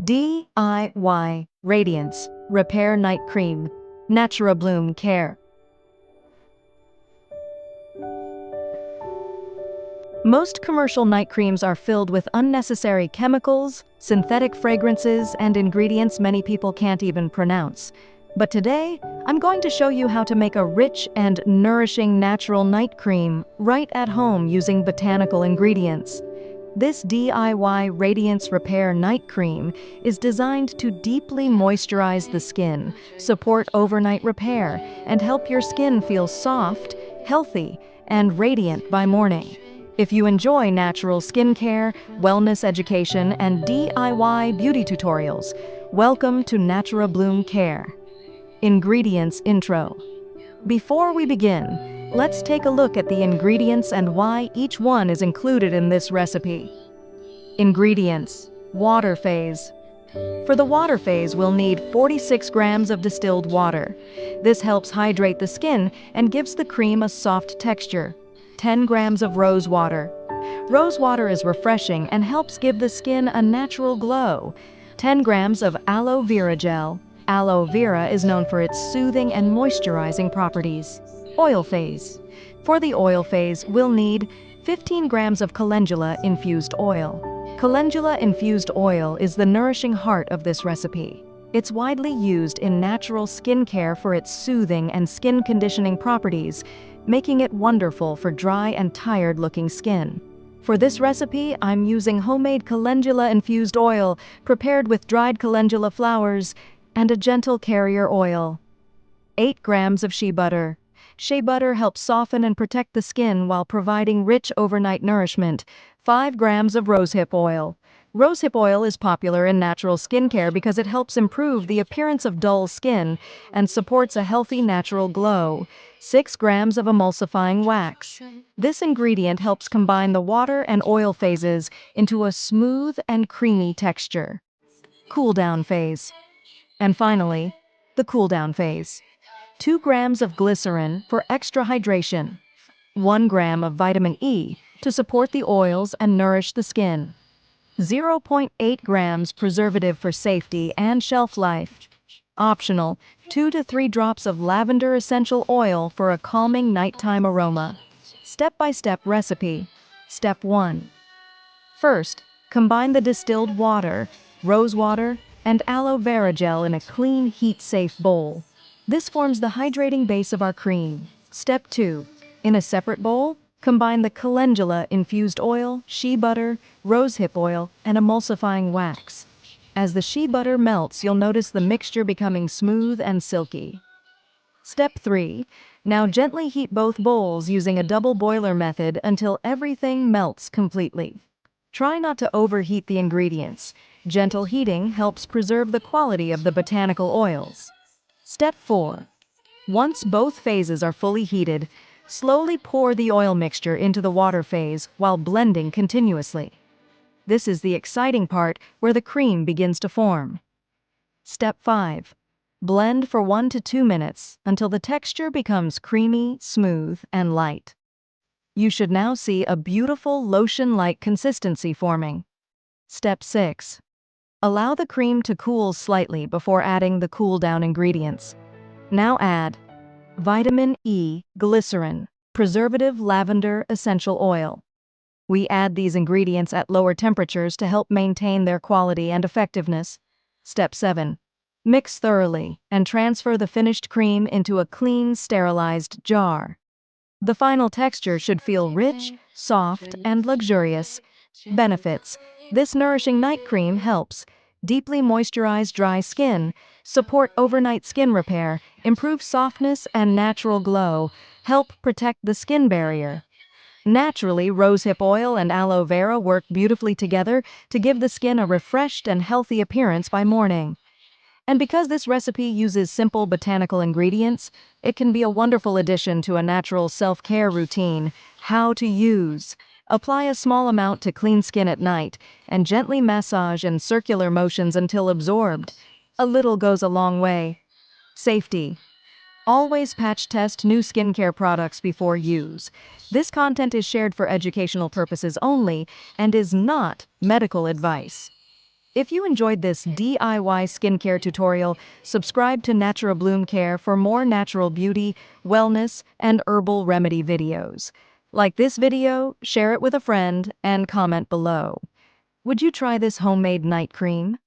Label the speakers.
Speaker 1: DIY Radiance Repair Night Cream, NaturaBloom Care. Most commercial night creams are filled with unnecessary chemicals, synthetic fragrances, and ingredients many people can't even pronounce. But today, I'm going to show you how to make a rich and nourishing natural night cream right at home using botanical ingredients. This DIY Radiance Repair Night Cream is designed to deeply moisturize the skin, support overnight repair, and help your skin feel soft, healthy, and radiant by morning. If you enjoy natural skincare, wellness education, and DIY beauty tutorials, welcome to NaturaBloom Care. Ingredients Intro. Before we begin, let's take a look at the ingredients and why each one is included in this recipe. Ingredients: water phase. For the water phase, we'll need 46 grams of distilled water. This helps hydrate the skin and gives the cream a soft texture. 10 grams of rose water. Rose water is refreshing and helps give the skin a natural glow. 10 grams of aloe vera gel. Aloe vera is known for its soothing and moisturizing properties. Oil phase. For the oil phase, we'll need 15 grams of calendula infused oil. Calendula infused oil is the nourishing heart of this recipe. It's widely used in natural skincare for its soothing and skin conditioning properties, making it wonderful for dry and tired-looking skin. For this recipe, I'm using homemade calendula infused oil prepared with dried calendula flowers and a gentle carrier oil. 8 grams of shea butter. Shea butter helps soften and protect the skin while providing rich overnight nourishment. 5 grams of rosehip oil. Rosehip oil is popular in natural skincare because it helps improve the appearance of dull skin and supports a healthy natural glow. 6 grams of emulsifying wax. This ingredient helps combine the water and oil phases into a smooth and creamy texture. Cool down phase. And finally, the cool down phase. 2 grams of glycerin for extra hydration. 1 gram of vitamin E to support the oils and nourish the skin. 0.8 grams preservative for safety and shelf life. Optional, 2 to 3 drops of lavender essential oil for a calming nighttime aroma. Step-by-step recipe. Step 1. First, combine the distilled water, rose water, and aloe vera gel in a clean, heat-safe bowl. This forms the hydrating base of our cream. Step 2. In a separate bowl, combine the calendula infused oil, shea butter, rosehip oil, and emulsifying wax. As the shea butter melts, you'll notice the mixture becoming smooth and silky. Step 3. Now gently heat both bowls using a double boiler method until everything melts completely. Try not to overheat the ingredients. Gentle heating helps preserve the quality of the botanical oils. Step 4. Once both phases are fully heated, slowly pour the oil mixture into the water phase while blending continuously. This is the exciting part where the cream begins to form. Step 5. Blend for 1 to 2 minutes until the texture becomes creamy, smooth, and light. You should now see a beautiful lotion-like consistency forming. Step 6. Allow the cream to cool slightly before adding the cool-down ingredients. Now add vitamin E, glycerin, preservative lavender essential oil. We add these ingredients at lower temperatures to help maintain their quality and effectiveness. Step 7. Mix thoroughly and transfer the finished cream into a clean, sterilized jar. The final texture should feel rich, soft, and luxurious. Benefits: this nourishing night cream helps deeply moisturize dry skin, support overnight skin repair, improve softness and natural glow, help protect the skin barrier. Naturally, rosehip oil and aloe vera work beautifully together to give the skin a refreshed and healthy appearance by morning. And because this recipe uses simple botanical ingredients, it can be a wonderful addition to a natural self-care routine. How to use: apply a small amount to clean skin at night and gently massage in circular motions until absorbed. A little goes a long way. Safety: always patch test new skincare products before use. This content is shared for educational purposes only and is not medical advice. If you enjoyed this DIY skincare tutorial, subscribe to NaturaBloom Care for more natural beauty, wellness, and herbal remedy videos. Like this video, share it with a friend, and comment below. Would you try this homemade night cream?